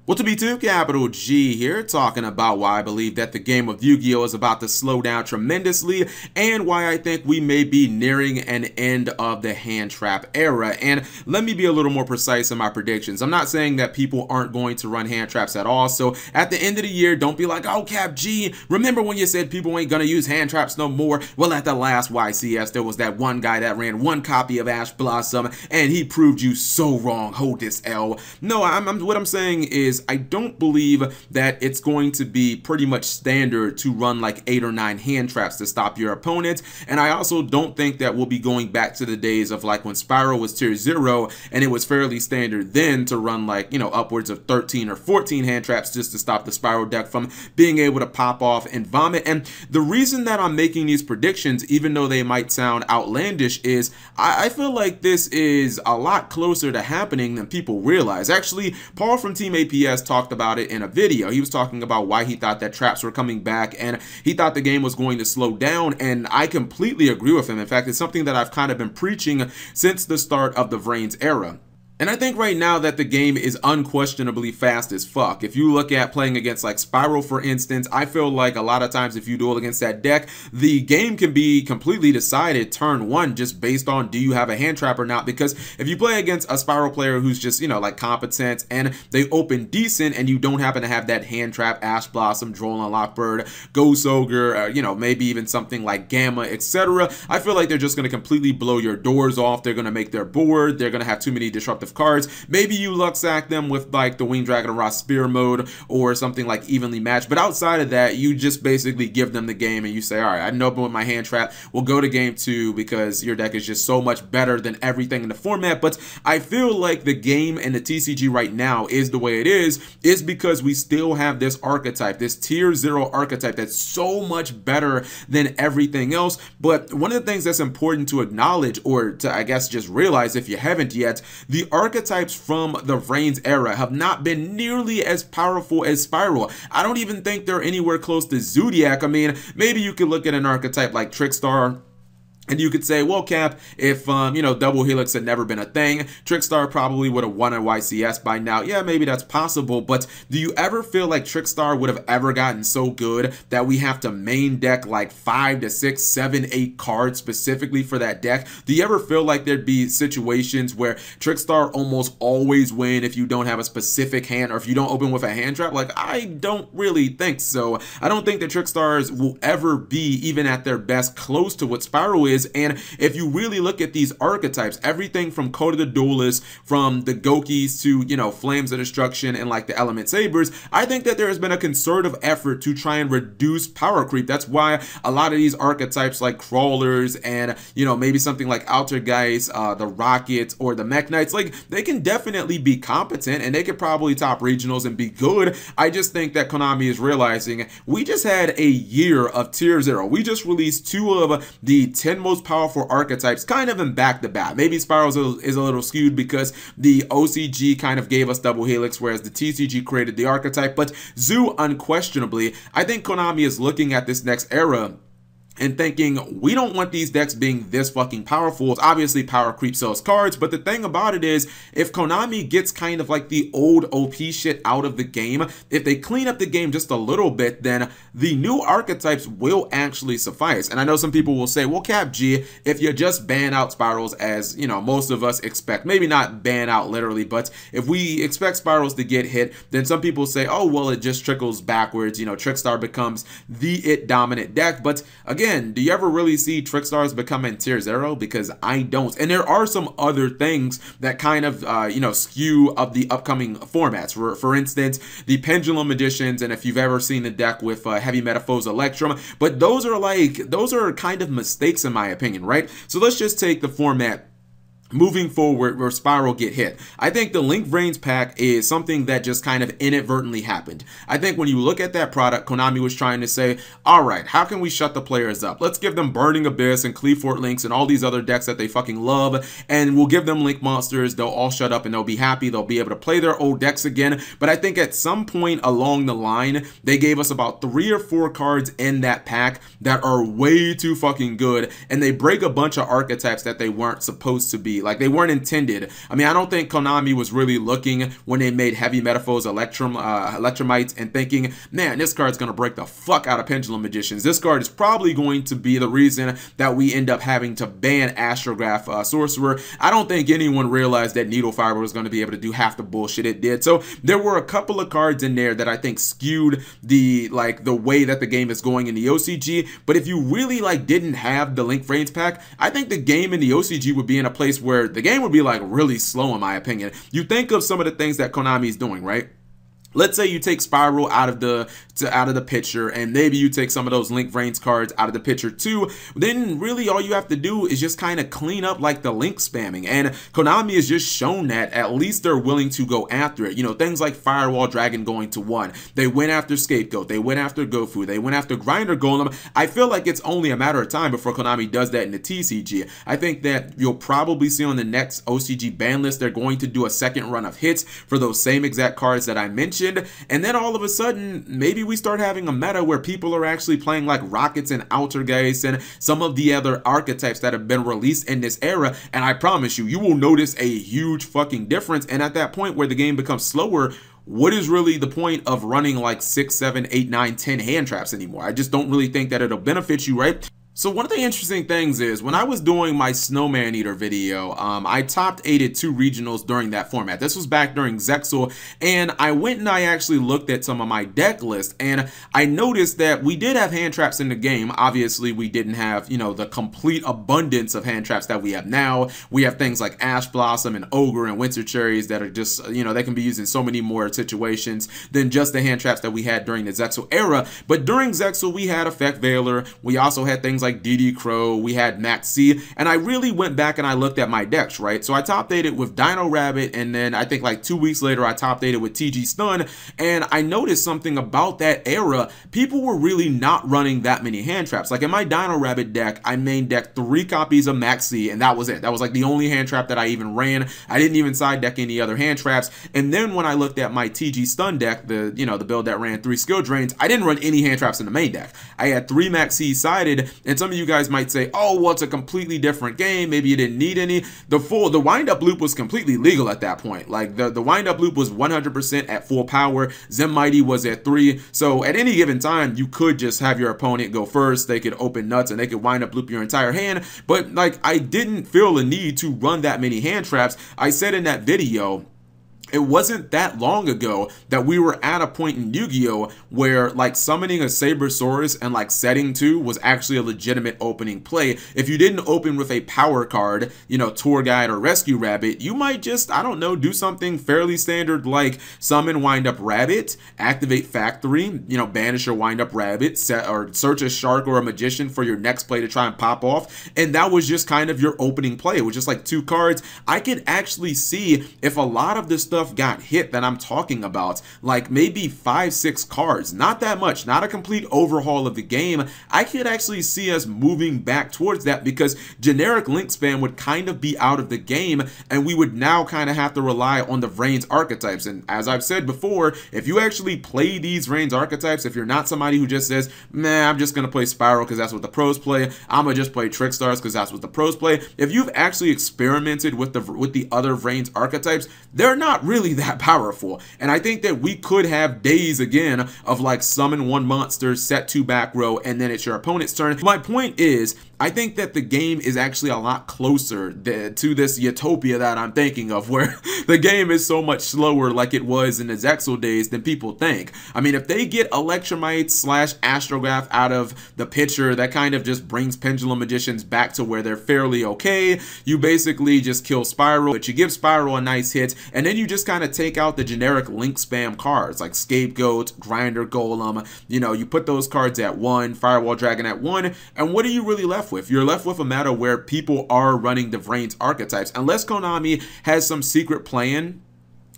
Well, to be too, Capital G here, talking about why I believe that the game of Yu-Gi-Oh! Is about to slow down tremendously, and why I think we may be nearing an end of the hand trap era. And let me be a little more precise in my predictions. I'm not saying that people aren't going to run hand traps at all, so at the end of the year, don't be like, oh, Cap G, remember when you said people ain't gonna use hand traps no more? Well, at the last YCS, there was that one guy that ran one copy of Ash Blossom, and he proved you so wrong. Hold this L. No, what I'm saying is, I don't believe that it's going to be pretty much standard to run like 8 or 9 hand traps to stop your opponent, and I also don't think that we'll be going back to the days of like when Spyro was tier 0 and it was fairly standard then to run like, you know, upwards of 13 or 14 hand traps just to stop the Spyro deck from being able to pop off and vomit. And the reason that I'm making these predictions, even though they might sound outlandish, is I feel like this is a lot closer to happening than people realize. Actually, Paul from Team APS talked about it in a video. He was talking about why he thought that traps were coming back, and he thought the game was going to slow down, and I completely agree with him. In fact, it's something that I've kind of been preaching since the start of the Vrains era. And I think right now that the game is unquestionably fast as fuck. If you look at playing against like Spyro, for instance, I feel like a lot of times if you duel against that deck, the game can be completely decided turn 1 just based on do you have a hand trap or not. Because if you play against a Spyro player who's just, you know, like competent and they open decent and you don't happen to have that hand trap, Ash Blossom, Droll Lockbird, Ghost Ogre, you know, maybe even something like Gamma, etc., I feel like they're just going to completely blow your doors off. They're going to make their board. They're going to have too many disruptive cards. Maybe you luck sack them with like the Winged Dragon Ra Spear mode or something like evenly matched, but outside of that, you just basically give them the game and you say, all right, I know with my hand trap, we'll go to game 2 because your deck is just so much better than everything in the format. But I feel like the game and the TCG right now is the way it is because we still have this archetype, this tier 0 archetype that's so much better than everything else. But one of the things that's important to acknowledge, or to, I guess, just realize if you haven't yet, the archetypes from the Vrains era have not been nearly as powerful as Spyro. I don't even think they're anywhere close to Zoodiac. I mean, maybe you could look at an archetype like Trickstar, and you could say, well, Cap, if, you know, Double Helix had never been a thing, Trickstar probably would have won a YCS by now. Yeah, maybe that's possible, but do you ever feel like Trickstar would have ever gotten so good that we have to main deck like 5 to 6, 7, 8 cards specifically for that deck? Do you ever feel like there'd be situations where Trickstar almost always win if you don't have a specific hand or if you don't open with a hand trap? Like, I don't really think so. I don't think that Trickstars will ever be, even at their best, close to what Spyro is. And if you really look at these archetypes, everything from Coda the Duelist, from the Gokis to, you know, Flames of Destruction and like the Element Sabers, I think that there has been a concerted effort to try and reduce power creep. That's why a lot of these archetypes like Crawlers and, you know, maybe something like Altergeist, the Rockets, or the Mech Knights, like, they can definitely be competent and they could probably top regionals and be good. I just think that Konami is realizing we just had a year of tier 0. We just released 2 of the 10 most powerful archetypes kind of in back-to-back. Maybe Spyro is a little skewed because the OCG kind of gave us Double Helix, whereas the TCG created the archetype, but Zoo, unquestionably, I think Konami is looking at this next era and thinking, we don't want these decks being this fucking powerful. Obviously, power creep sells cards, but the thing about it is, if Konami gets kind of like the old OP shit out of the game, if they clean up the game just a little bit, then the new archetypes will actually suffice. And I know some people will say, well, Cap G, if you just ban out Spirals, as, you know, most of us expect, maybe not ban out literally, but if we expect Spirals to get hit, then some people say, oh, well, it just trickles backwards. You know, Trickstar becomes the dominant deck. But again, do you ever really see Trickstars becoming tier 0? Because I don't. And there are some other things that kind of, you know, skew of the upcoming formats. For instance, the Pendulum editions, and if you've ever seen the deck with Heavy Metaphors Electrum, but those are kind of mistakes in my opinion, right? So let's just take the format moving forward where Spyro get hit. I think the Link Vrains pack is something that just kind of inadvertently happened. I think when you look at that product, Konami was trying to say, all right, how can we shut the players up? Let's give them Burning Abyss and Cleafort Links and all these other decks that they fucking love, and we'll give them Link monsters. They'll all shut up and they'll be happy. They'll be able to play their old decks again. But I think at some point along the line, they gave us about 3 or 4 cards in that pack that are way too fucking good, and they break a bunch of archetypes that they weren't supposed to be be. Like, they weren't intended. I mean, I don't think Konami was really looking when they made Heavy Metaphors Electromites and thinking, man, this card's going to break the fuck out of Pendulum Magicians. This card is probably going to be the reason that we end up having to ban Astrograph Sorcerer. I don't think anyone realized that Needle Fiber was going to be able to do half the bullshit it did. So there were a couple of cards in there that I think skewed the way that the game is going in the OCG. But if you really didn't have the Link Vrains pack, I think the game in the OCG would be in a place where the game would be really slow, in my opinion. You think of some of the things that Konami is doing, right? Let's say you take Spiral out of the picture, and maybe you take some of those Link Vrains cards out of the picture too. Then really all you have to do is just kind of clean up the Link spamming. And Konami has just shown that at least they're willing to go after it. You know, things like Firewall Dragon going to 1. They went after Scapegoat. They went after Gofu. They went after Grinder Golem. I feel like it's only a matter of time before Konami does that in the TCG. I think that you'll probably see on the next OCG ban list, they're going to do a second run of hits for those same exact cards that I mentioned. And then all of a sudden, maybe we start having a meta where people are actually playing Rockets and Altergeist and some of the other archetypes that have been released in this era. And I promise you, you will notice a huge fucking difference. And at that point where the game becomes slower, what is really the point of running 6, 7, 8, 9, 10 hand traps anymore? I just don't really think that it'll benefit you, right? So one of the interesting things is when I was doing my Snowman Eater video, I top 8'd 2 regionals during that format. This was back during Zexal, and I went and I actually looked at some of my deck list, and I noticed that we did have hand traps in the game. Obviously, we didn't have, the complete abundance of hand traps that we have now. We have things like Ash Blossom and Ogre and Winter Cherries that are just, they can be used in so many more situations than just the hand traps that we had during the Zexal era. But during Zexal, we had Effect Veiler. We also had things like DD Crow, we had Max C, and I really went back and I looked at my decks, right? So I top 8'd with Dino Rabbit, and then I think 2 weeks later I top 8'd with TG Stun, and I noticed something about that era. People were really not running that many hand traps. In my Dino Rabbit deck, I main decked 3 copies of Max C, and that was it. That was the only hand trap that I even ran. I didn't even side deck any other hand traps. And then when I looked at my TG Stun deck, the build that ran 3 skill drains, I didn't run any hand traps in the main deck. I had 3 Max C sided, and some of you guys might say, oh, well, it's a completely different game. Maybe you didn't need any. The wind-up loop was completely legal at that point. The wind-up loop was 100% at full power. Zem Mighty was at 3. So at any given time, you could just have your opponent go first. They could open nuts and they could wind up loop your entire hand. But I didn't feel a need to run that many hand traps. I said in that video, it wasn't that long ago that we were at a point in Yu-Gi-Oh! Where summoning a Sabersaurus and setting 2 was actually a legitimate opening play. If you didn't open with a power card, Tour Guide or Rescue Rabbit, you might just, I don't know, do something fairly standard like summon Wind Up Rabbit, activate Factory, banish your Wind Up Rabbit, or search a Shark or a Magician for your next play to try and pop off. And that was just kind of your opening play. It was just 2 cards. I could actually see if a lot of this stuff got hit that I'm talking about, maybe 5, 6 cards, not that much, not a complete overhaul of the game, I could actually see us moving back towards that, because generic Link spam would kind of be out of the game, and we would now kind of have to rely on the Vrains archetypes. And as I've said before, if you actually play these Vrains archetypes, if you're not somebody who just says, man, I'm just gonna play Spiral because that's what the pros play, I'm gonna just play Trickstars because that's what the pros play, if you've actually experimented with the other Vrains archetypes, they're not really that powerful. And I think that we could have days again of summon 1 monster, set 2 back row, and then it's your opponent's turn. My point is, I think that the game is actually a lot closer to this utopia that I'm thinking of, where the game is so much slower like it was in the Zexal days than people think. I mean, if they get Electromite / Astrograph out of the picture, that kind of just brings Pendulum Magicians back to where they're fairly okay. You basically just kill Spiral, but you give Spiral a nice hit, and then you just kind of take out the generic Link spam cards like Scapegoat, Grinder Golem. You put those cards at 1, Firewall Dragon at 1, and what are you really left with? You're left with a meta where people are running the Vrains archetypes. Unless Konami has some secret plan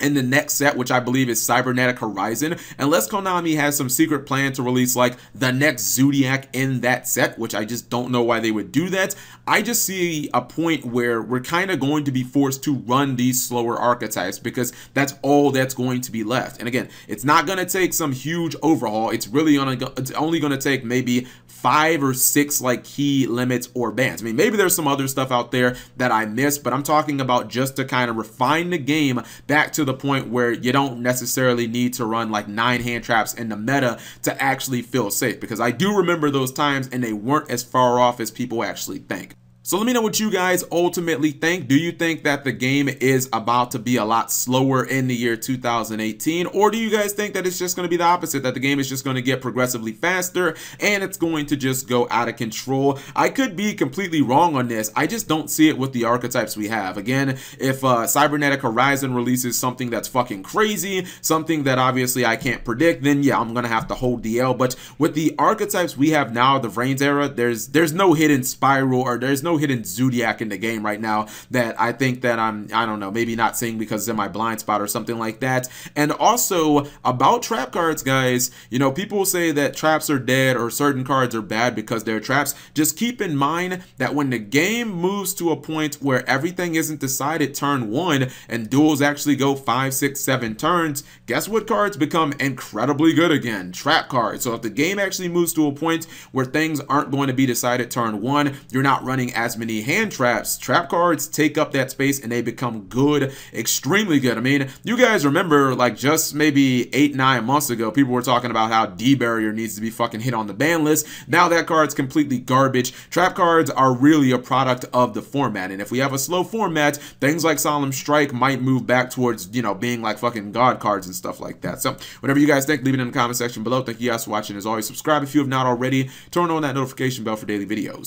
in the next set, which I believe is Cybernetic Horizon, unless Konami has some secret plan to release like the next Zodiac in that set, which I just don't know why they would do that. I just see a point where we're kind of going to be forced to run these slower archetypes because that's all that's going to be left. And again, it's not going to take some huge overhaul. It's really only going to take maybe 5 or 6 like key limits or bans. I mean, maybe there's some other stuff out there that I missed, but I'm talking about just to kind of refine the game back to the point where you don't necessarily need to run like 9 hand traps in the meta to actually feel safe, because I do remember those times and they weren't as far off as people actually think. So let me know what you guys ultimately think. Do you think that the game is about to be a lot slower in the year 2018? Or do you guys think that it's just going to be the opposite, that the game is just going to get progressively faster and it's going to just go out of control? I could be completely wrong on this. I just don't see it with the archetypes we have. Again, if Cybernetic Horizon releases something that's fucking crazy, something that obviously I can't predict, then yeah, I'm going to have to hold DL. But with the archetypes we have now, the Vrains era, there's no hidden Spiral or there's no hidden Zodiac in the game right now that I think that I don't know, maybe not seeing because it's in my blind spot or something like that. And also about trap cards, guys, you know, people say that traps are dead or certain cards are bad because they're traps. Just keep in mind that when the game moves to a point where everything isn't decided turn 1 and duels actually go 5, 6, 7 turns, guess what cards become incredibly good again? Trap cards. So if the game actually moves to a point where things aren't going to be decided turn 1, you're not running as many hand traps. Trap cards take up that space and they become good, extremely good. I mean, you guys remember like just maybe 8-9 months ago, people were talking about how D-Barrier needs to be fucking hit on the ban list. Now that card's completely garbage. Trap cards are really a product of the format, and if we have a slow format, things like Solemn Strike might move back towards, you know, being like fucking god cards and stuff like that. So whatever you guys think, leave it in the comment section below. Thank you guys for watching. As always, subscribe if you have not already. Turn on that notification bell for daily videos.